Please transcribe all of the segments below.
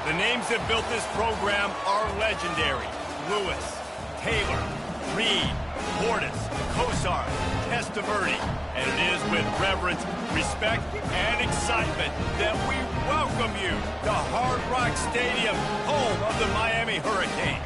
The names that built this program are legendary. Lewis, Taylor, Reed, Portis, Kosar, Testaverde. And it is with reverence, respect, and excitement that we welcome you to Hard Rock Stadium, home of the Miami Hurricanes.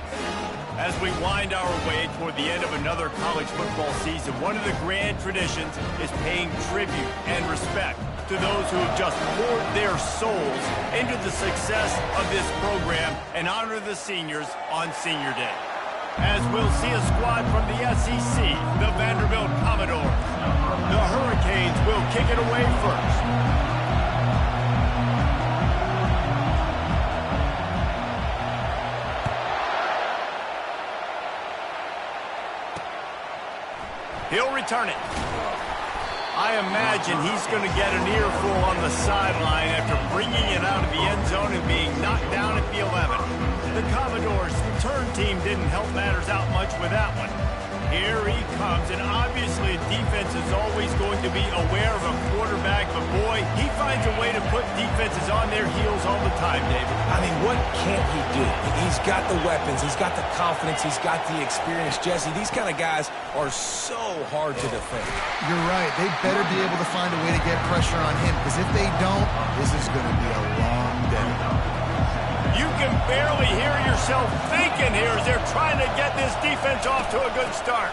As we wind our way toward the end of another college football season, one of the grand traditions is paying tribute and respect to those who have just poured their souls into the success of this program and honor the seniors on Senior Day. As we'll see a squad from the SEC, the Vanderbilt Commodores. The Hurricanes will kick it away first. He'll return it. I imagine he's going to get an earful on the sideline after bringing it out of the end zone and being knocked down at the 11. The Commodores' return team didn't help matters out much with that one. Here he comes, and obviously defense is always going to be aware of a quarterback, but boy, he finds a way to put defenses on their heels all the time, David. I mean, what can't he do? He's got the weapons, he's got the confidence, he's got the experience. Jesse, these kind of guys are so hard to defend. You're right. They better be able to find a way to get pressure on him, because if they don't, this is going to be a long day. You can barely hear yourself thinking here as they're trying to get this defense off to a good start.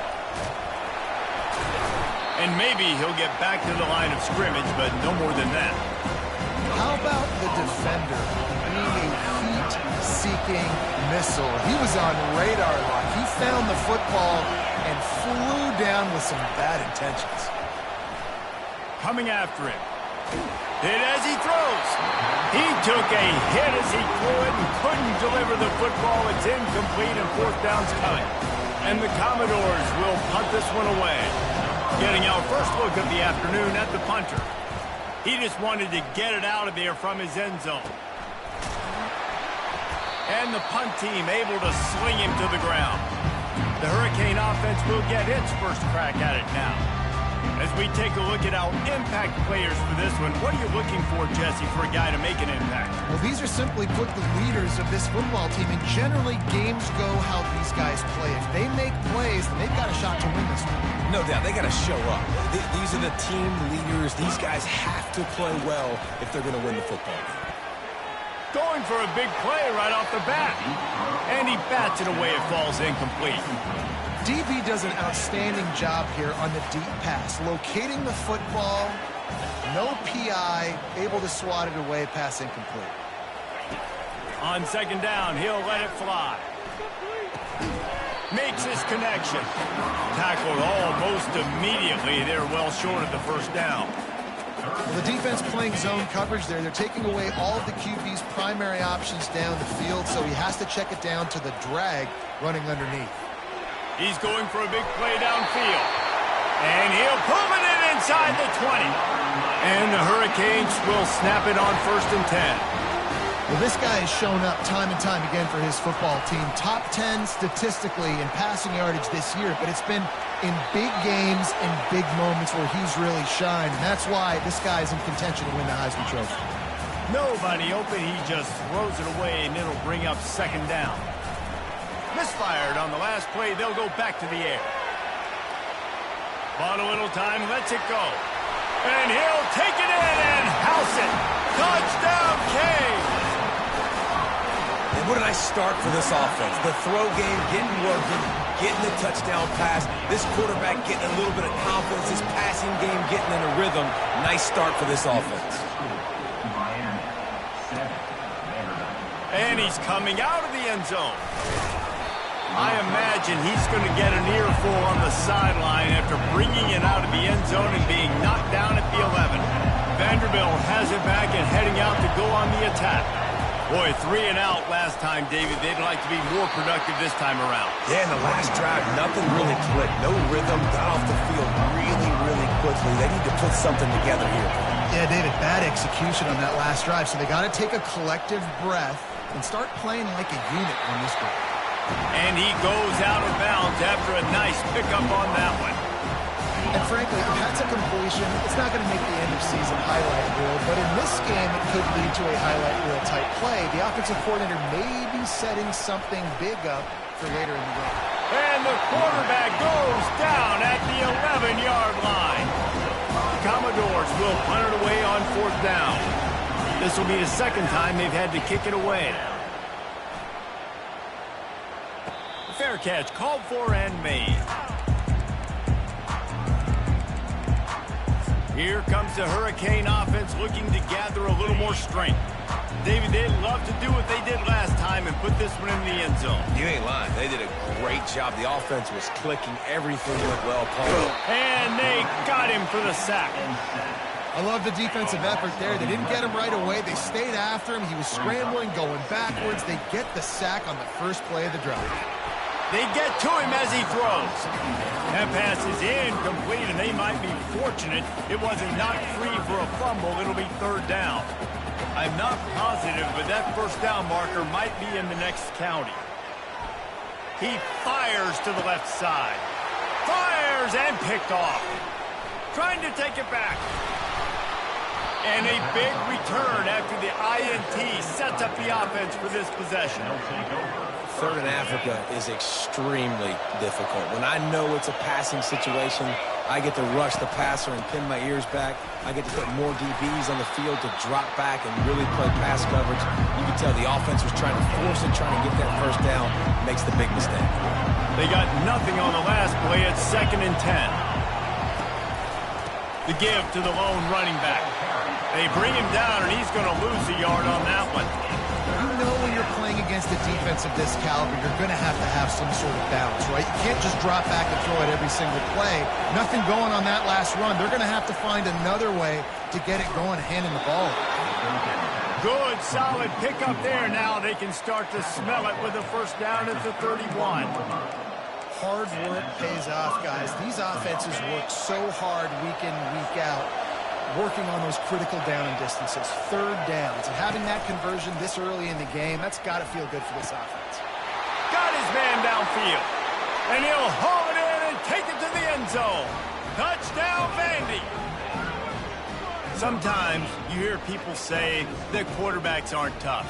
And maybe he'll get back to the line of scrimmage, but no more than that. How about the defender being a heat-seeking missile? He was on radar lock. He found the football and flew down with some bad intentions. Coming after him. Hit as he throws. He took a hit as he threw it and couldn't deliver the football. It's incomplete and fourth down's coming. And the Commodores will punt this one away. Getting our first look of the afternoon at the punter. He just wanted to get it out of there from his end zone. And the punt team able to sling him to the ground. The Hurricane offense will get its first crack at it now. As we take a look at our impact players for this one, what are you looking for, Jesse, for a guy to make an impact? Well, these are simply put the leaders of this football team, and generally games go how these guys play. If they make plays, then they've got a shot to win this one. No doubt, they got to show up. These are the team leaders. These guys have to play well if they're going to win the football game. Going for a big play right off the bat. And he bats it away. It falls incomplete. DB does an outstanding job here on the deep pass, locating the football, no PI, able to swat it away, pass incomplete. On second down, he'll let it fly. Makes his connection. Tackled almost immediately. They're well short of the first down. Well, the defense playing zone coverage there. They're taking away all of the QB's primary options down the field, so he has to check it down to the drag running underneath. He's going for a big play downfield. And he'll pull it in inside the 20. And the Hurricanes will snap it on 1st and 10. Well, this guy has shown up time and time again for his football team. Top 10 statistically in passing yardage this year, but it's been in big games and big moments where he's really shined. And that's why this guy's in contention to win the Heisman Trophy. Nobody open. He just throws it away, and it'll bring up second down. Misfired on the last play. They'll go back to the air. Bought a little time, lets it go. And he'll take it in and house it. Touchdown, Canes! And what a nice start for this offense. The throw game getting working, getting the touchdown pass. This quarterback getting a little bit of confidence. His passing game getting in a rhythm. Nice start for this offense. And he's coming out of the end zone. I imagine he's going to get an earful on the sideline after bringing it out of the end zone and being knocked down at the 11. Vanderbilt has it back and heading out to go on the attack. Boy, 3 and out last time, David. They'd like to be more productive this time around. Yeah, in the last drive, nothing really clicked. No rhythm, got off the field really, really quickly. They need to put something together here. Yeah, David, bad execution on that last drive, so they got to take a collective breath and start playing like a unit on this one. And he goes out of bounds after a nice pickup on that one. And frankly, if that's a completion, it's not going to make the end of season highlight reel, but in this game, it could lead to a highlight reel type play. The offensive coordinator may be setting something big up for later in the game. And the quarterback goes down at the 11-yard line. Commodores will punt it away on 4th down. This will be the second time they've had to kick it away. Fair catch called for and made. Here comes the Hurricane offense looking to gather a little more strength. David, they'd love to do what they did last time and put this one in the end zone. You ain't lying. They did a great job. The offense was clicking. Everything went well. And they got him for the sack. I love the defensive effort there. They didn't get him right away. They stayed after him. He was scrambling, going backwards. They get the sack on the first play of the drive. They get to him as he throws. That pass is incomplete, and they might be fortunate it wasn't knocked free for a fumble. It'll be 3rd down. I'm not positive, but that 1st down marker might be in the next county. He fires to the left side. Fires and picked off. Trying to take it back. And a big return after the INT sets up the offense for this possession. 3rd and Africa is extremely difficult. When I know it's a passing situation, I get to rush the passer and pin my ears back. I get to put more DBs on the field to drop back and really play pass coverage. You can tell the offense was trying to force it, trying to get that 1st down. Makes the big mistake. They got nothing on the last play. It's 2nd and 10. The give to the lone running back. They bring him down, and he's going to lose a yard on that one. You know when you're playing against a defense of this caliber, you're going to have some sort of balance, right? You can't just drop back and throw it every single play. Nothing going on that last run. They're going to have to find another way to get it going, handing the ball. Good, solid pickup there. Now they can start to smell it with a 1st down at the 31. Hard work pays off, guys. These offenses work so hard week in, week out, working on those critical down and distances, 3rd downs, and having that conversion this early in the game, that's got to feel good for this offense. Got his man downfield, and he'll haul it in and take it to the end zone. Touchdown, Vandy. Sometimes you hear people say that quarterbacks aren't tough.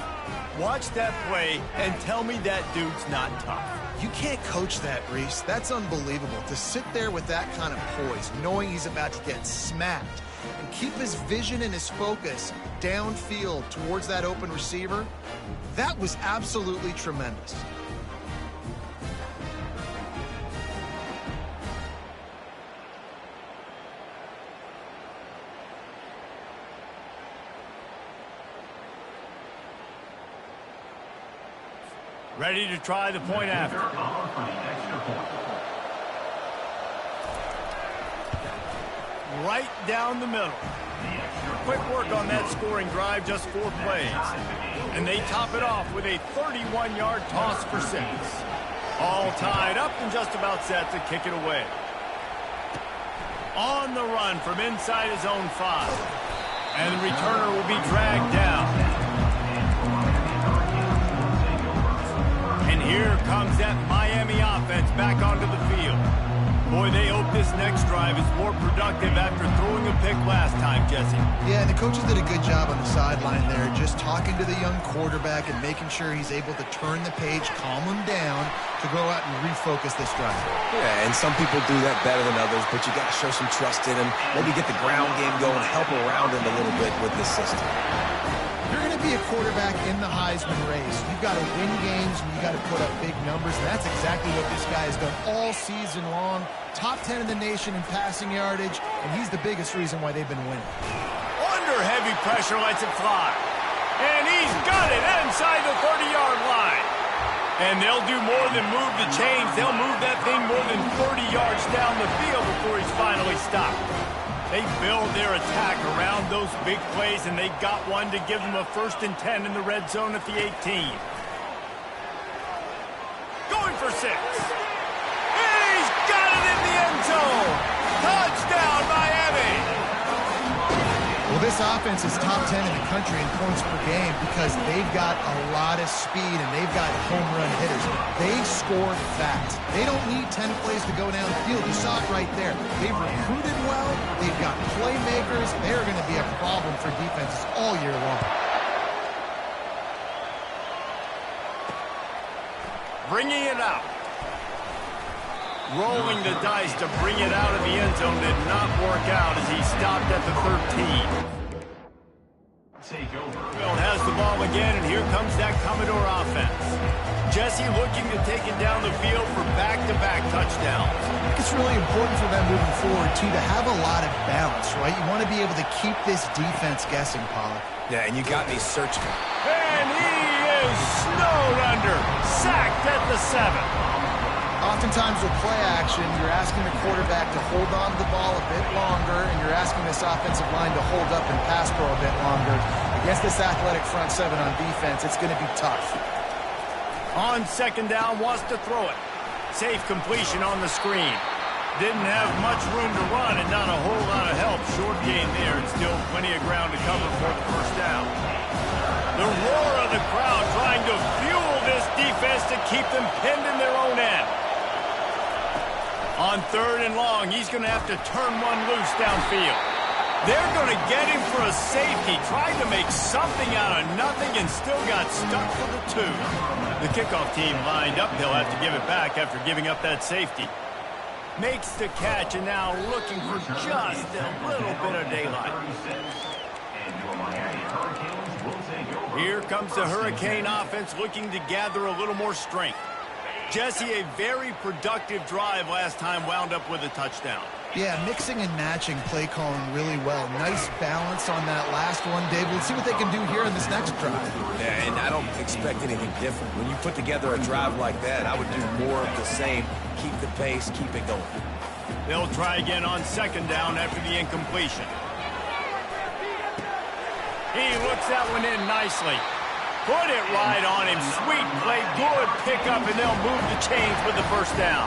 Watch that play and tell me that dude's not tough. You can't coach that, Reese. That's unbelievable. To sit there with that kind of poise, knowing he's about to get smacked, and keep his vision and his focus downfield towards that open receiver, that was absolutely tremendous. Ready to try the point after. Right down the middle. Quick work on that scoring drive, just 4 plays. And they top it off with a 31-yard toss for 6. All tied up and just about set to kick it away. On the run from inside his own 5. And the returner will be dragged down. And here comes that Miami offense back onto the field. Boy, they hope this next drive is more productive after throwing a pick last time, Jesse. Yeah, and the coaches did a good job on the sideline there, just talking to the young quarterback and making sure he's able to turn the page, calm him down to go out and refocus this drive. Yeah, and some people do that better than others, but you got to show some trust in him. Maybe get the ground game going, help around him a little bit with this system. You're going to be a quarterback in the Heisman race. You've got to win games and you've got to put up big numbers, and that's exactly what this guy has done all season long. Top 10 in the nation in passing yardage, and he's the biggest reason why they've been winning. Under heavy pressure, lets it fly. And he's got it inside the 30-yard line. And they'll do more than move the chains. They'll move that thing more than 30 yards down the field before he's finally stopped. They build their attack around those big plays, and they got one to give them a 1st and 10 in the red zone at the 18. Going for 6. And he's got it in the end zone. Touchdown, Miami. Well, This offense is top 10 in the country in points per game because they've got a lot of speed and they've got home run hitters. They score fast. They don't need 10 plays to go down the field. You saw it right there. They've recruited well. They've got playmakers. They are going to be a problem for defenses all year long. Bringing it out. Rolling the dice to bring it out of the end zone did not work out as he stopped at the 13. Bill has the ball again, and here comes that Commodore offense. Jesse looking to take it down the field for back-to-back touchdowns. I think it's really important for them moving forward, too, to have a lot of balance, right? You want to be able to keep this defense guessing, Pollock. Yeah, and you got me searching. And he is snowed under. Sacked at the 7. Oftentimes with play action, you're asking the quarterback to hold on to the ball a bit longer, and you're asking this offensive line to hold up and pass pro a bit longer. Against this athletic front 7 on defense, it's going to be tough. On second down, wants to throw it. Safe completion on the screen. Didn't have much room to run and not a whole lot of help. Short gain there and still plenty of ground to cover for the first down. The roar of the crowd trying to fuel this defense to keep them pinned in their own end. On 3rd and long, he's going to have to turn one loose downfield. They're going to get him for a safety. Tried to make something out of nothing and still got stuck for the 2. The kickoff team lined up. They'll have to give it back after giving up that safety. Makes the catch and now looking for just a little bit of daylight. Here comes the Hurricane offense looking to gather a little more strength. Jesse, a very productive drive last time, wound up with a touchdown. Yeah, mixing and matching play calling really well. Nice balance on that last one, David. Let's see what they can do here in this next drive. Yeah, and I don't expect anything different. When you put together a drive like that, I would do more of the same. Keep the pace, keep it going. They'll try again on second down after the incompletion. He looks that one in nicely. Put it right on him. Sweet play, good pickup, and they'll move the chains with the first down.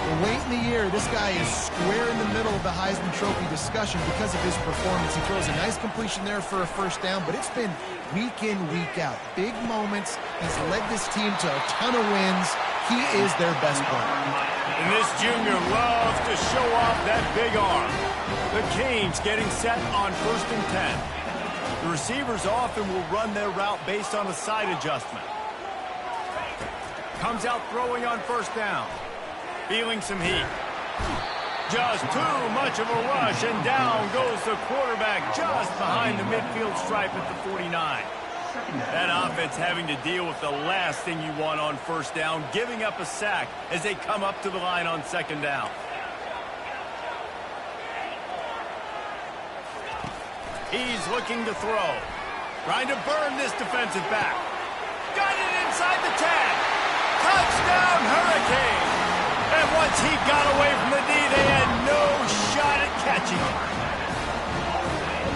But late in the year, this guy is square in the middle of the Heisman Trophy discussion because of his performance. He throws a nice completion there for a first down, but it's been week in, week out. Big moments. He's led this team to a ton of wins. He is their best player. And this junior loves to show off that big arm. The Canes getting set on 1st and 10. The receivers often will run their route based on a side adjustment. Comes out throwing on first down. Feeling some heat. Just too much of a rush, and down goes the quarterback just behind the midfield stripe at the 49. That offense having to deal with the last thing you want on first down, giving up a sack as they come up to the line on second down. He's looking to throw. Trying to burn this defensive back. Got it inside the 10. Touchdown, Hurricane. And once he got away from the D, they had no shot at catching him.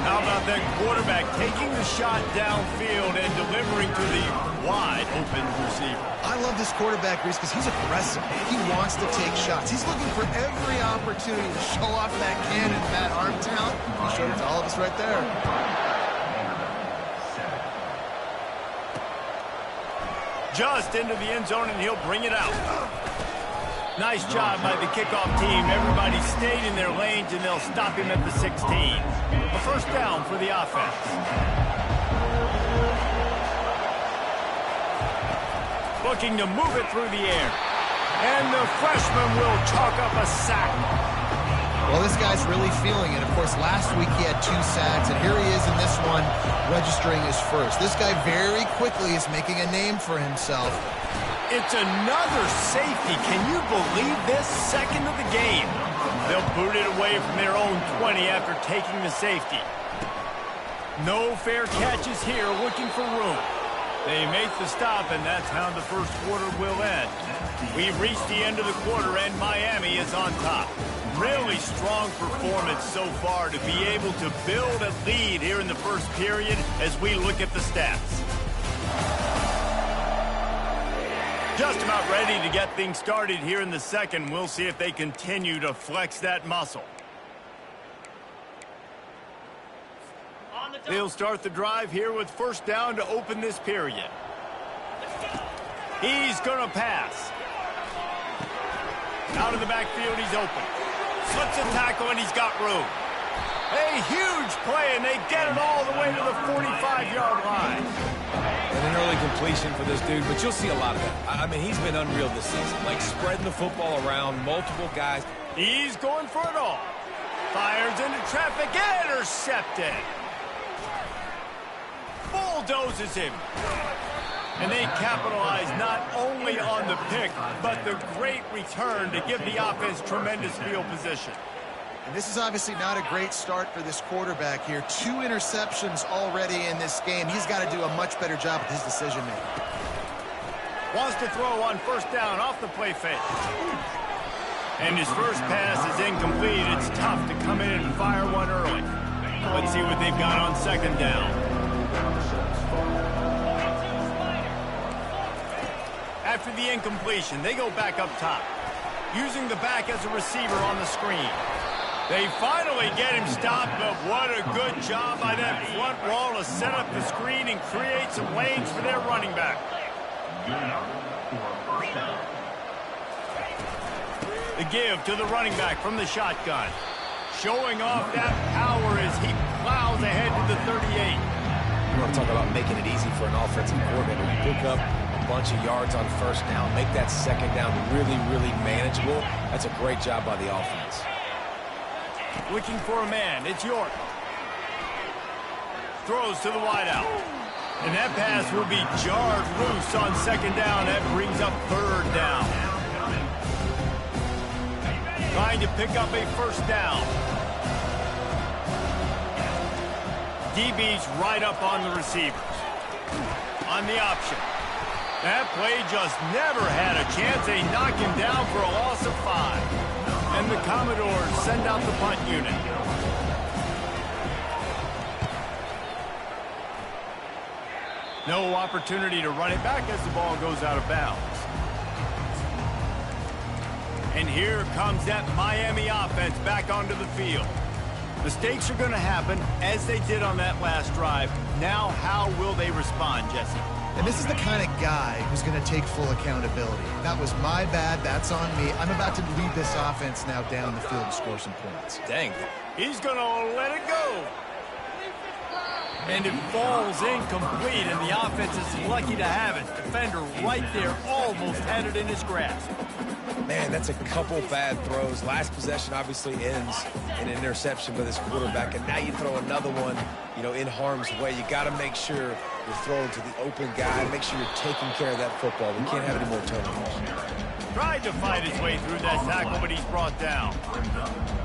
How about that quarterback taking the shot downfield and delivering to the wide-open receiver? I love this quarterback, Reese, because he's aggressive. He wants to take shots. He's looking for every opportunity to show off that cannon, that arm talent. He showed it to all of us right there. Just into the end zone, and he'll bring it out. Nice job by the kickoff team. Everybody stayed in their lanes, and they'll stop him at the 16. A first down for the offense. Looking to move it through the air. And the freshman will chalk up a sack. Well, this guy's really feeling it. Of course, last week he had 2 sacks, and here he is in this one registering his first. This guy very quickly is making a name for himself. It's another safety. Can you believe this? Second of the game. They'll boot it away from their own 20 after taking the safety. No fair catches here, looking for room. They make the stop, and that's how the first quarter will end. We've reached the end of the quarter, and Miami is on top. Really strong performance so far to be able to build a lead here in the first period as we look at the stats. Just about ready to get things started here in the second. We'll see if they continue to flex that muscle. They'll start the drive here with first down to open this period. He's going to pass. Out of the backfield, he's open. Slips a tackle, and he's got room. A huge play, and they get it all the way to the 45-yard line. And an early completion for this dude, but you'll see a lot of that. I mean, he's been unreal this season. Like, spreading the football around, multiple guys. He's going for it all. Fires into traffic, intercepted. Bulldozes him. And they capitalize not only on the pick, but the great return to give the offense tremendous field position. And this is obviously not a great start for this quarterback here. 2 interceptions already in this game. He's got to do a much better job with his decision-making. Wants to throw on first down off the play fake. And his first pass is incomplete. It's tough to come in and fire one early. Let's see what they've got on second down. After the incompletion, they go back up top, using the back as a receiver on the screen. They finally get him stopped, but what a good job by that front wall to set up the screen and create some lanes for their running back. The give to the running back from the shotgun. Showing off that power as he plows ahead to the 38. You want to talk about making it easy for an offensive coordinator. You pick up a bunch of yards on first down, make that second down really, really manageable. That's a great job by the offense. Looking for a man. It's York. Throws to the wideout. And that pass will be jarred loose on second down. That brings up third down. Trying to pick up a first down. DB's right up on the receivers. On the option. That play just never had a chance. They knock him down for a loss of 5. And the Commodores send out the punt unit. No opportunity to run it back as the ball goes out of bounds. And here comes that Miami offense back onto the field. Mistakes are going to happen as they did on that last drive. Now, how will they respond, Jesse? And this is the kind of guy who's going to take full accountability. That was my bad. That's on me. I'm about to lead this offense now down the field and score some points. Dang. He's going to let it go. And it falls incomplete, and the offense is lucky to have it. Defender right there almost had it in his grasp. Man, that's a couple bad throws. Last possession obviously ends in an interception by this quarterback, and now you throw another one, you know, in harm's way. You got to make sure you're throwing to the open guy. Make sure you're taking care of that football. We can't have any more turnovers. Tried to fight his way through that tackle, but he's brought down.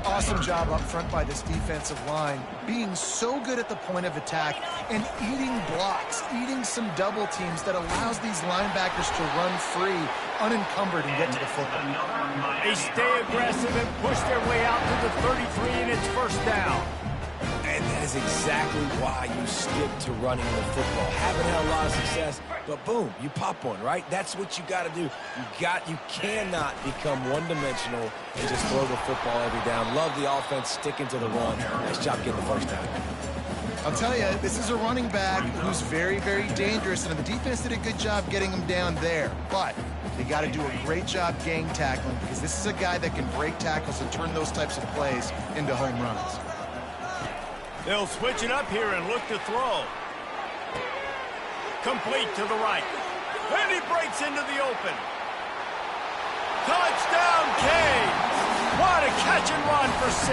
Awesome job up front by this defensive line, being so good at the point of attack and eating blocks, eating some double teams that allows these linebackers to run free, unencumbered, and get to the football. They stay aggressive and push their way out to the 33, and it's first down. And that is exactly why you stick to running the football. Haven't had a lot of success, but boom, you pop one, right? That's what you got to do. You cannot become one-dimensional and just throw the football every down. Love the offense sticking to the run. Nice job getting the first down. I'll tell you, this is a running back who's very, very dangerous, and the defense did a good job getting him down there. But they got to do a great job gang tackling, because this is a guy that can break tackles and turn those types of plays into home runs. They'll switch it up here and look to throw. Complete to the right. And he breaks into the open. Touchdown, Canes! What a catch and run for 6.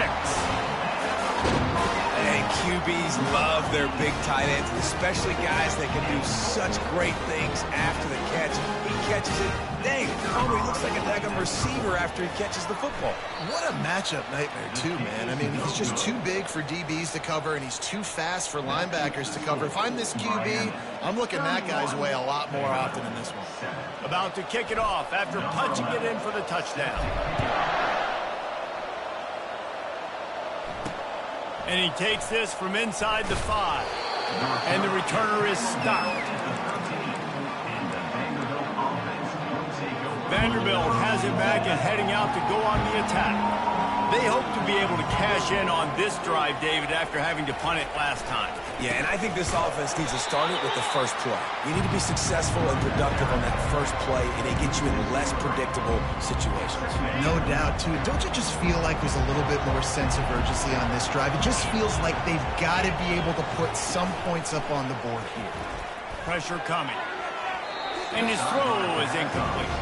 And QBs love their big tight ends, especially guys that can do such great things after the catch. He catches it. Dang, he looks like a daggum receiver after he catches the football. What a matchup nightmare, too, man. I mean, he's just too big for DBs to cover, and he's too fast for linebackers to cover. If I'm this QB, I'm looking that guy's way a lot more often than this one. About to kick it off after punching it in for the touchdown. And he takes this from inside the 5. And the returner is stopped. Vanderbilt has it back and heading out to go on the attack. They hope to be able to cash in on this drive, David, after having to punt it last time. Yeah, and I think this offense needs to start it with the first play. You need to be successful and productive on that first play, and it gets you in less predictable situations. No doubt, too. Don't you just feel like there's a little bit more sense of urgency on this drive? It just feels like they've got to be able to put some points up on the board here. Pressure coming. And his throw is incomplete.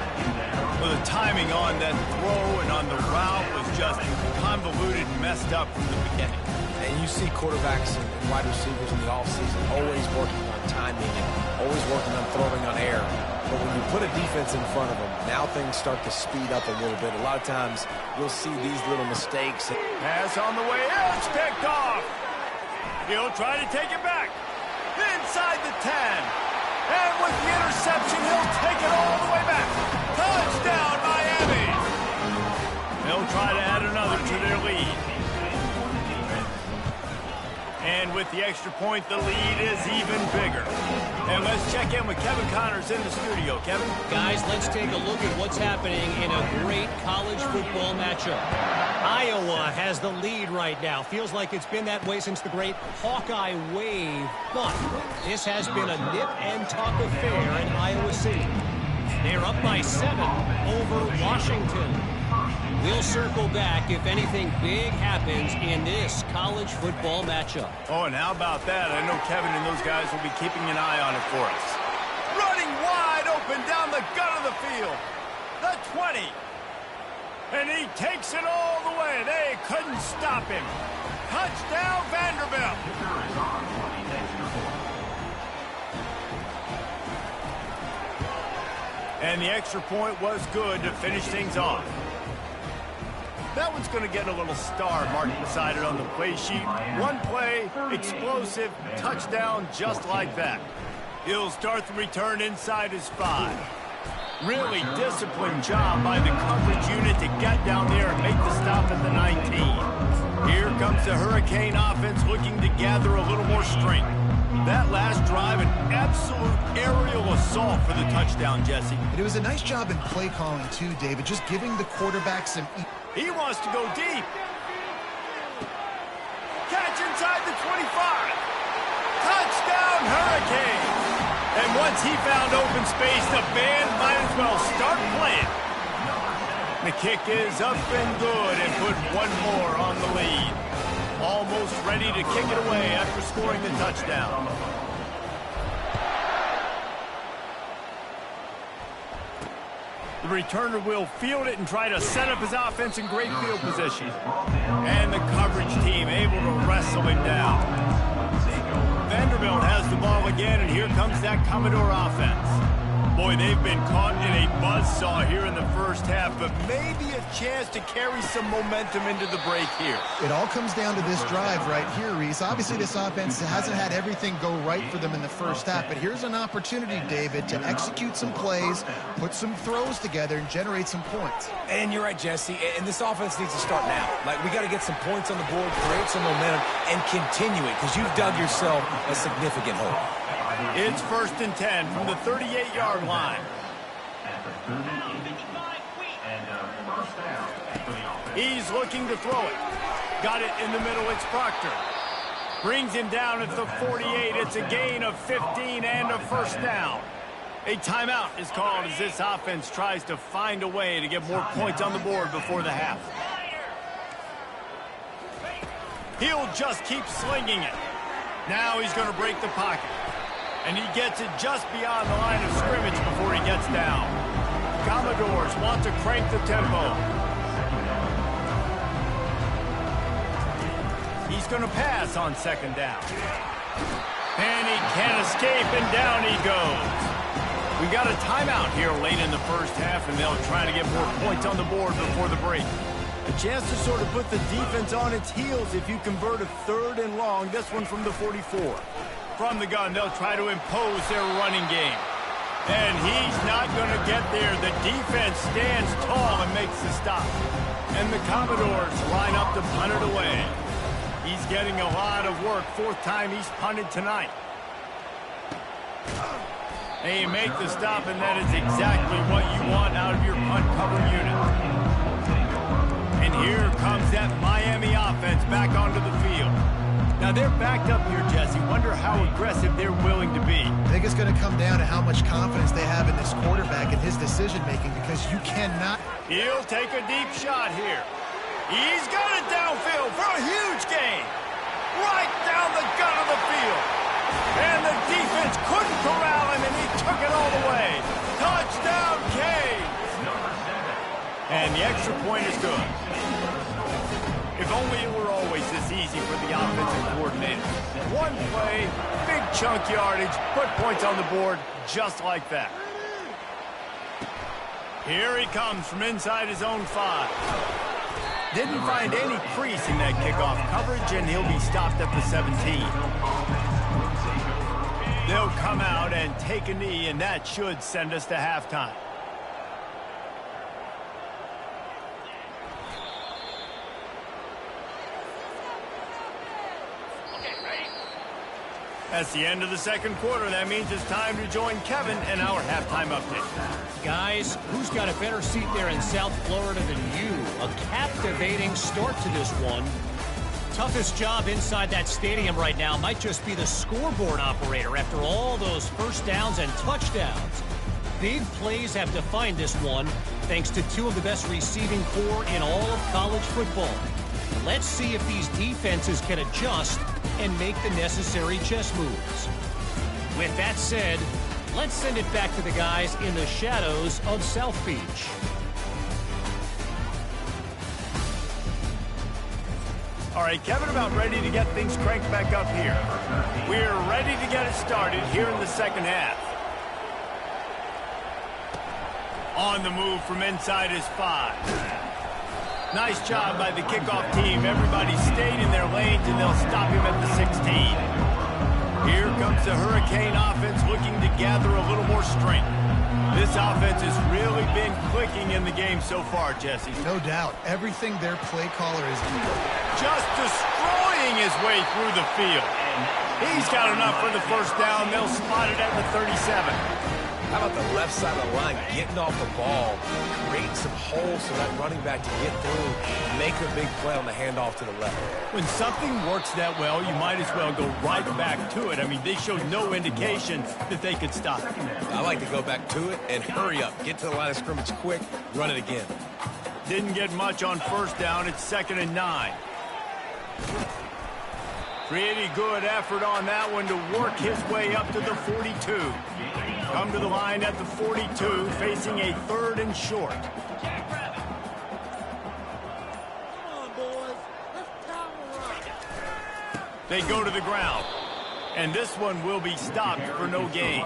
Well, the timing on that throw and on the route was just convoluted and messed up from the beginning. And you see quarterbacks and wide receivers in the offseason always working on timing and always working on throwing on air. But when you put a defense in front of them, now things start to speed up a little bit. A lot of times you'll see these little mistakes. Pass on the way in. It's picked off. He'll try to take it back. Inside the 10. And with the interception, he'll take it all the way back. Touchdown, Miami. They'll try to add another to their lead. And with the extra point, the lead is even bigger. And let's check in with Kevin Connors in the studio. Kevin? Guys, let's take a look at what's happening in a great college football matchup. Iowa has the lead right now. Feels like it's been that way since the great Hawkeye wave. But this has been a nip-and-tuck affair in Iowa City. They're up by 7 over Washington. We'll circle back if anything big happens in this college football matchup. Oh, and how about that? I know Kevin and those guys will be keeping an eye on it for us. Running wide open down the gut of the field. The 20. And he takes it all the way. They couldn't stop him. Touchdown, Vanderbilt. And the extra point was good to finish things off. That one's going to get a little star marked beside it on the play sheet. One play, explosive, touchdown just like that. He'll start the return inside his 5. Really disciplined job by the coverage unit to get down there and make the stop at the 19. Here comes the Hurricane offense looking to gather a little more strength. That last drive, an absolute aerial assault for the touchdown, Jesse. It was a nice job in play calling, too, David, just giving the quarterback some... He wants to go deep. Catch inside the 25. Touchdown, Hurricane. And once he found open space, the band might as well start playing. The kick is up and good and put one more on the lead. Almost ready to kick it away after scoring the touchdown. The returner will field it and try to set up his offense in great field position. And the coverage team able to wrestle him down. Vanderbilt has the ball again, and here comes that Commodore offense. Boy, they've been caught in a buzzsaw here in the first half, but maybe a chance to carry some momentum into the break here. It all comes down to this drive right here, Reese. Obviously, this offense hasn't had everything go right for them in the first half, but here's an opportunity, David, to execute some plays, put some throws together, and generate some points. And you're right, Jesse, and this offense needs to start now. Like, we got to get some points on the board, create some momentum, and continue it, because you've dug yourself a significant hole. It's 1st and 10 from the 38-yard line. He's looking to throw it. Got it in the middle. It's Proctor. Brings him down at the 48. It's a gain of 15 and a first down. A timeout is called as this offense tries to find a way to get more points on the board before the half. He'll just keep slinging it. Now he's going to break the pocket. And he gets it just beyond the line of scrimmage before he gets down. Commodores want to crank the tempo. He's going to pass on 2nd down. And he can't escape, and down he goes. We got a timeout here late in the first half, and they'll try to get more points on the board before the break. A chance to sort of put the defense on its heels if you convert a 3rd and long, this one from the 44. From the gun, they'll try to impose their running game. And he's not going to get there. The defense stands tall and makes the stop. And the Commodores line up to punt it away. He's getting a lot of work. 4th time he's punted tonight. And you make the stop, and that is exactly what you want out of your punt cover unit. And here comes that Miami offense back onto the field. Now they're backed up here, Jesse. Wonder how aggressive they're willing to be. I think it's going to come down to how much confidence they have in this quarterback and his decision-making, because you cannot... He'll take a deep shot here. He's got it downfield for a huge gain. Right down the gut of the field. And the defense couldn't corral him, and he took it all the way. Touchdown, Canes. And the extra point is good. If only it were always this easy for the offensive coordinator. One play, big chunk yardage, put points on the board just like that. Here he comes from inside his own 5. Didn't find any crease in that kickoff coverage, and he'll be stopped at the 17. They'll come out and take a knee, and that should send us to halftime. That's the end of the second quarter. That means it's time to join Kevin in our halftime update. Guys, who's got a better seat there in South Florida than you? A captivating start to this one. Toughest job inside that stadium right now might just be the scoreboard operator after all those first downs and touchdowns. Big plays have defined this one, thanks to 2 of the best receiving corps in all of college football. Let's see if these defenses can adjust and make the necessary chess moves. With that said, let's send it back to the guys in the shadows of South Beach. All right, Kevin, about ready to get things cranked back up here. We're ready to get it started here in the second half. On the move from inside his 5. Nice job by the kickoff team. Everybody stayed in their lanes, and they'll stop him at the 16. Here comes the Hurricane offense looking to gather a little more strength. This offense has really been clicking in the game so far, Jesse. No doubt. Everything their play caller is just destroying his way through the field. He's got enough for the first down. They'll spot it at the 37. How about the left side of the line getting off the ball, creating some holes for that running back to get through, make a big play on the handoff to the left. When something works that well, you might as well go right back to it. I mean, they showed no indication that they could stop it. I like to go back to it and hurry up. Get to the line of scrimmage quick, run it again. Didn't get much on first down. It's 2nd and 9. Pretty good effort on that one to work his way up to the 42. Come to the line at the 42, facing a 3rd and short. They go to the ground, and this one will be stopped for no gain.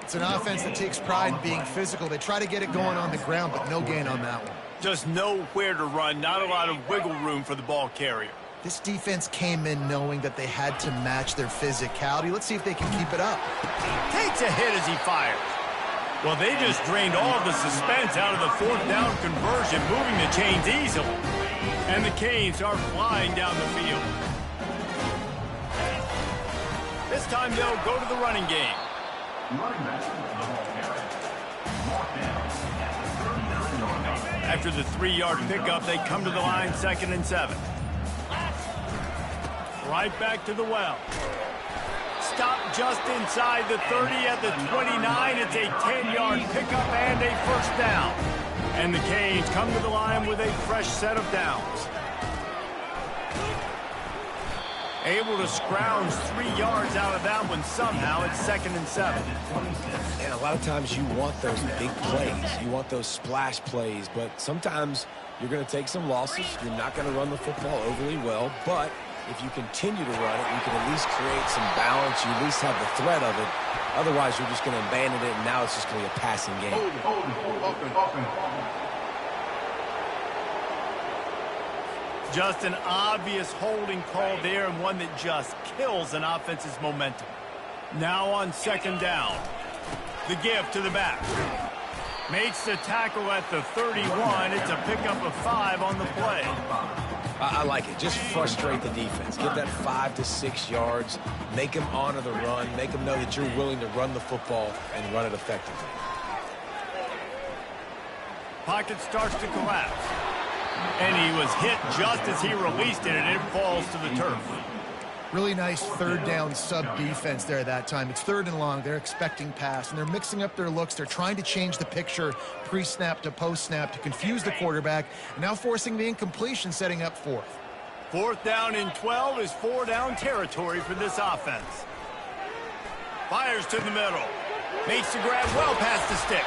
It's an offense that takes pride in being physical. They try to get it going on the ground, but no gain on that one. Just nowhere to run, not a lot of wiggle room for the ball carrier. This defense came in knowing that they had to match their physicality. Let's see if they can keep it up. Takes a hit as he fires. Well, they just drained all the suspense out of the 4th down conversion, moving the chains easily. And the Canes are flying down the field. This time they'll go to the running game. After the 3-yard pickup, they come to the line 2nd and 7. Right back to the well. Stop just inside the 30 at the 29. It's a 10-yard pickup and a first down. And the Canes come to the line with a fresh set of downs. Able to scrounge 3 yards out of that one somehow. It's 2nd and 7. And a lot of times you want those big plays. You want those splash plays. But sometimes you're going to take some losses. You're not going to run the football overly well. But if you continue to run it, you can at least create some balance. You at least have the threat of it. Otherwise, you're just going to abandon it, and now it's just going to be a passing game. Just an obvious holding call there, and one that just kills an offense's momentum. Now on 2nd down. The give to the back. Makes the tackle at the 31. It's a pickup of 5 on the play. I like it. Just frustrate the defense. Get that 5 to 6 yards. Make them honor the run. Make them know that you're willing to run the football and run it effectively. Pocket starts to collapse. And he was hit just as he released it, and it falls to the turf. Really nice third down sub defense there that time. It's 3rd and long. They're expecting pass, and they're mixing up their looks. They're trying to change the picture pre-snap to post-snap to confuse the quarterback, and now forcing the incompletion, setting up 4th. 4th down and 12 is 4-down territory for this offense. Fires to the middle. Makes the grab well past the sticks.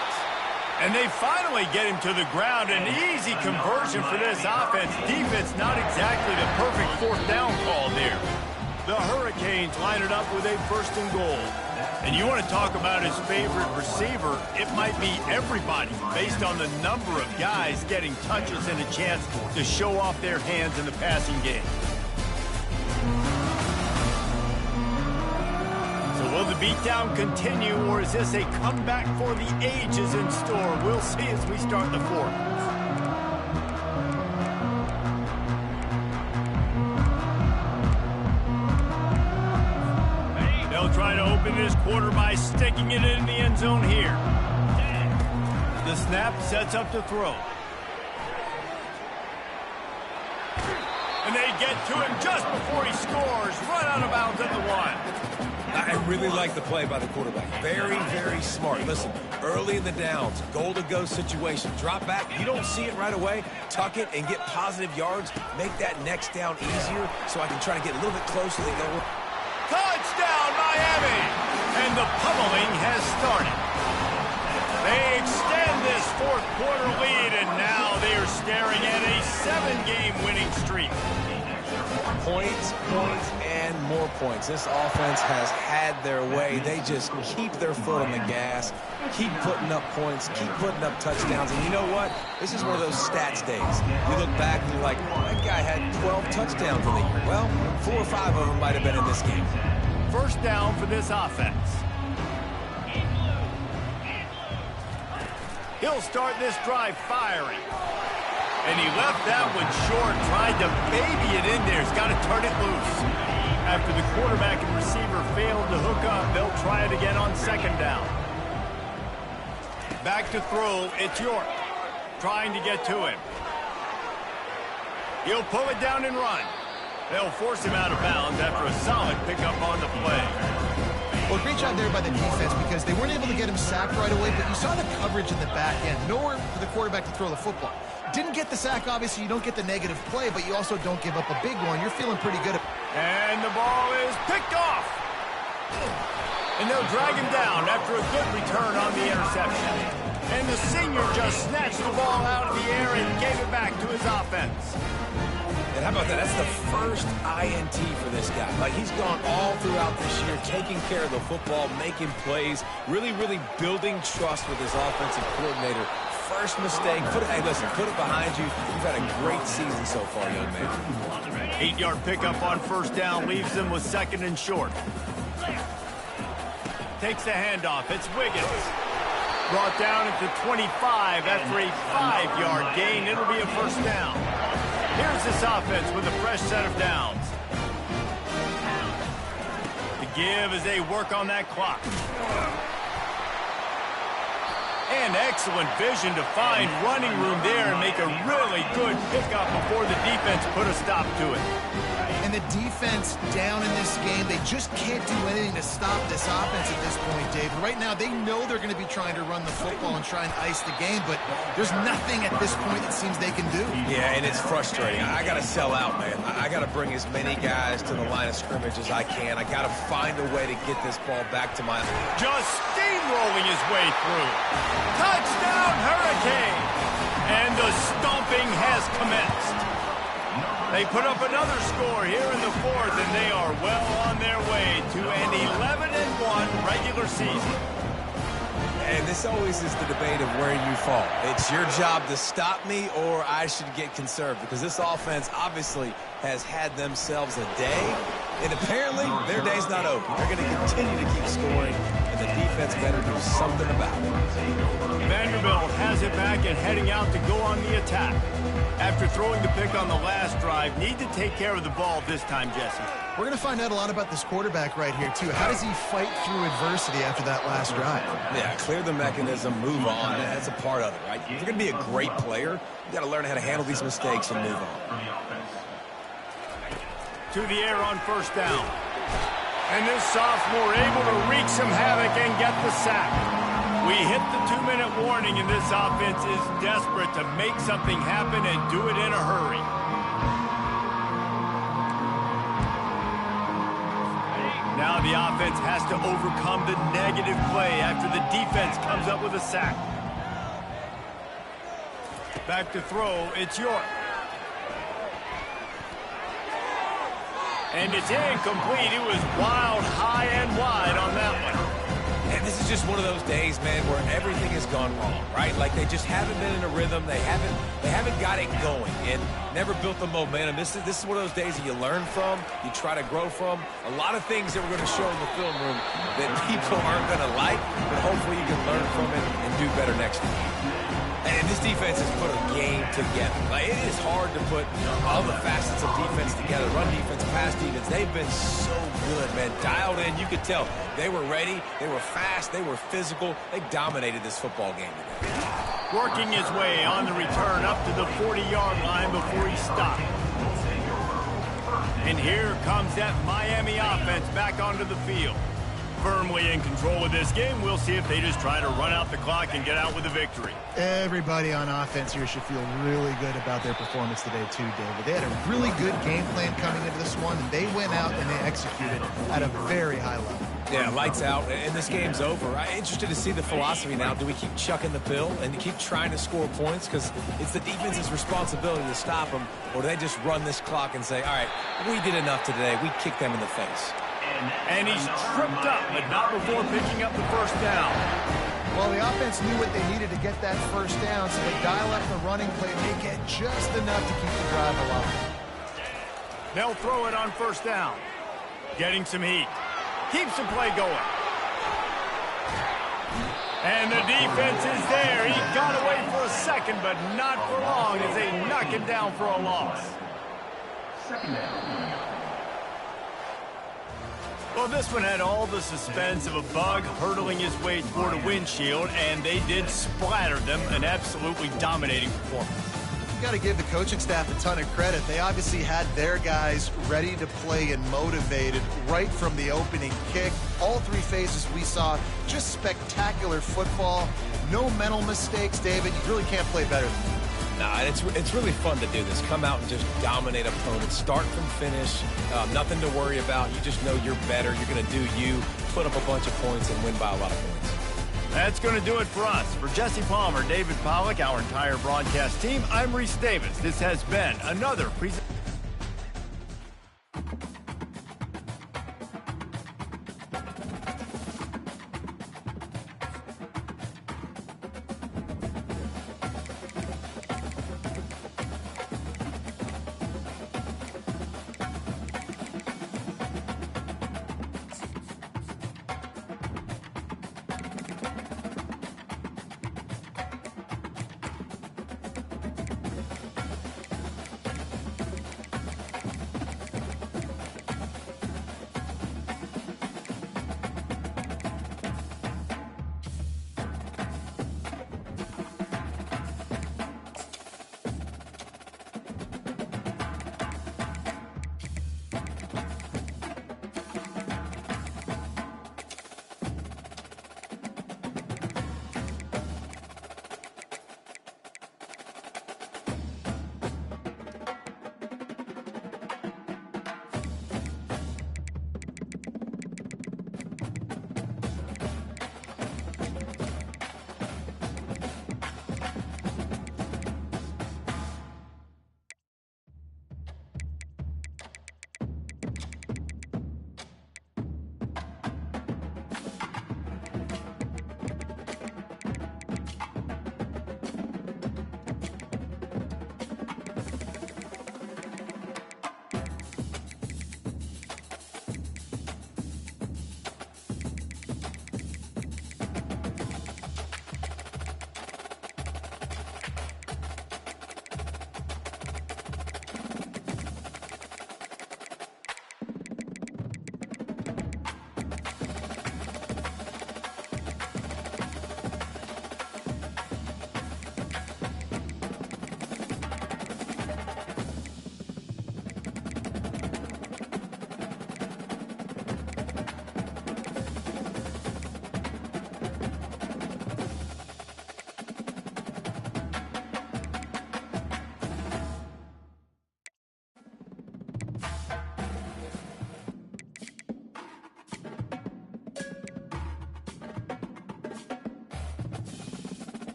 And they finally get him to the ground. An easy conversion for this offense. Defense not exactly the perfect 4th down call there. The Hurricanes line it up with a 1st and goal. And you want to talk about his favorite receiver, it might be everybody based on the number of guys getting touches and a chance to show off their hands in the passing game. So will the beatdown continue, or is this a comeback for the ages in store? We'll see as we start the 4th. They'll try to open this quarter by sticking it in the end zone here. The snap sets up the throw. And they get to him just before he scores. Run out of bounds at the 1. I really like the play by the quarterback. Very, very smart. Listen, early in the downs, goal-to-go situation. Drop back. You don't see it right away. Tuck it and get positive yards. Make that next down easier so I can try to get a little bit closer to go. Touchdown, Miami! And the pummeling has started. They extend this 4th quarter lead, and now they are staring at a 7-game winning streak. Points, points, and more points. This offense has had their way. They just keep their foot on the gas, keep putting up points, keep putting up touchdowns. And you know what? This is one of those stats days. You look back and you're like, that guy had 12 touchdowns in the year. Well, 4 or 5 of them might have been in this game. 1st down for this offense. He'll start this drive firing. And he left that one short, tried to baby it in there. He's got to turn it loose. After the quarterback and receiver failed to hook up, they'll try it again on 2nd down. Back to throw, it's York. Trying to get to him. He'll pull it down and run. They'll force him out of bounds after a solid pickup on the play. Well, great job there by the defense because they weren't able to get him sacked right away, but you saw the coverage in the back end. Nowhere for the quarterback to throw the football. Didn't get the sack, obviously. You don't get the negative play, but you also don't give up a big one. You're feeling pretty good. And the ball is picked off. And they'll drag him down after a good return on the interception. And the senior just snatched the ball out of the air and gave it back to his offense. And how about that? That's the first INT for this guy. Like, he's gone all throughout this year, taking care of the football, making plays, really, really building trust with his offensive coordinator. First mistake, hey, listen, put it behind you. You've had a great season so far, young man. 8-yard pickup on 1st down leaves them with 2nd and short. Takes the handoff. It's Wiggins. Brought down at the 25 after a 5-yard gain. It'll be a 1st down. Here's this offense with a fresh set of downs. The give as they work on that clock. And excellent vision to find running room there and make a really good pickup before the defense put a stop to it. And the defense down in this game, they just can't do anything to stop this offense at this point, David. Right now, they know they're going to be trying to run the football and try and ice the game, but there's nothing at this point it seems they can do. Yeah, and it's frustrating. I got to sell out, man. I got to bring as many guys to the line of scrimmage as I can. I got to find a way to get this ball back to my... Just steamrolling his way through. Touchdown, Hurricane! And the stomping has commenced. They put up another score here in the 4th, and they are well on their way to an 11-1 regular season. And this always is the debate of where you fall. It's your job to stop me, or I should get conserved, because this offense obviously has had themselves a day, and apparently their day's not over. They're going to continue to keep scoring, and the defense better do something about it. Vanderbilt has it back and heading out to go on the attack. After throwing the pick on the last drive, need to take care of the ball this time, Jesse. We're going to find out a lot about this quarterback right here, too. How does he fight through adversity after that last drive? Yeah, clear the mechanism, move on. That's a part of it, right? If you're going to be a great player, you got to learn how to handle these mistakes and move on. to the air on first down. And this sophomore able to wreak some havoc and get the sack. We hit the 2-minute warning, and this offense is desperate to make something happen and do it in a hurry. Now the offense has to overcome the negative play after the defense comes up with a sack. Back to throw, it's York. And it's incomplete. It was wild, high and wide on that one. And this is just one of those days, man, where everything has gone wrong, right? Like they just haven't been in a rhythm. They haven't got it going and never built the momentum. This is one of those days that you learn from, you try to grow from. A lot of things that we're going to show in the film room that people aren't going to like, but hopefully you can learn from it and do better next time. And this defense has put a game together. Like, it is hard to put all the facets of defense together. Run defense, pass defense. They've been so good, man. Dialed in. You could tell they were ready. They were fast. They were physical. They dominated this football game today. Working his way on the return up to the 40-yard line before he stopped. And here comes that Miami offense back onto the field. Firmly in control of this game. We'll see if they just try to run out the clock and get out with a victory. Everybody on offense here should feel really good about their performance today too, David. They had a really good game plan coming into this one, and they went out and they executed at a very high level. Yeah, lights out, and this game's over. I'm interested to see the philosophy now. Do we keep chucking the pill and keep trying to score points because it's the defense's responsibility to stop them, or do they just run this clock and say, all right, we did enough today. We kicked them in the face. And he's tripped up, but not before picking up the first down. Well, the offense knew what they needed to get that first down, so they dial up the running play, make it just enough to keep the drive alive. They'll throw it on first down. Getting some heat. Keeps the play going. And the defense is there. He got away for a second, but not for long as they knock him down for a loss. Second down. Well, this one had all the suspense of a bug hurtling his way toward a windshield, and they did splatter them, an absolutely dominating performance. You got to give the coaching staff a ton of credit. They obviously had their guys ready to play and motivated right from the opening kick. All three phases we saw, just spectacular football. No mental mistakes, David. You really can't play better than that. No, it's really fun to do this. Come out and just dominate opponents. Start from finish. Nothing to worry about. You just know you're better. You're going to do you, put up a bunch of points, and win by a lot of points. That's going to do it for us. For Jesse Palmer, David Pollack, our entire broadcast team, I'm Reese Davis. This has been another presentation.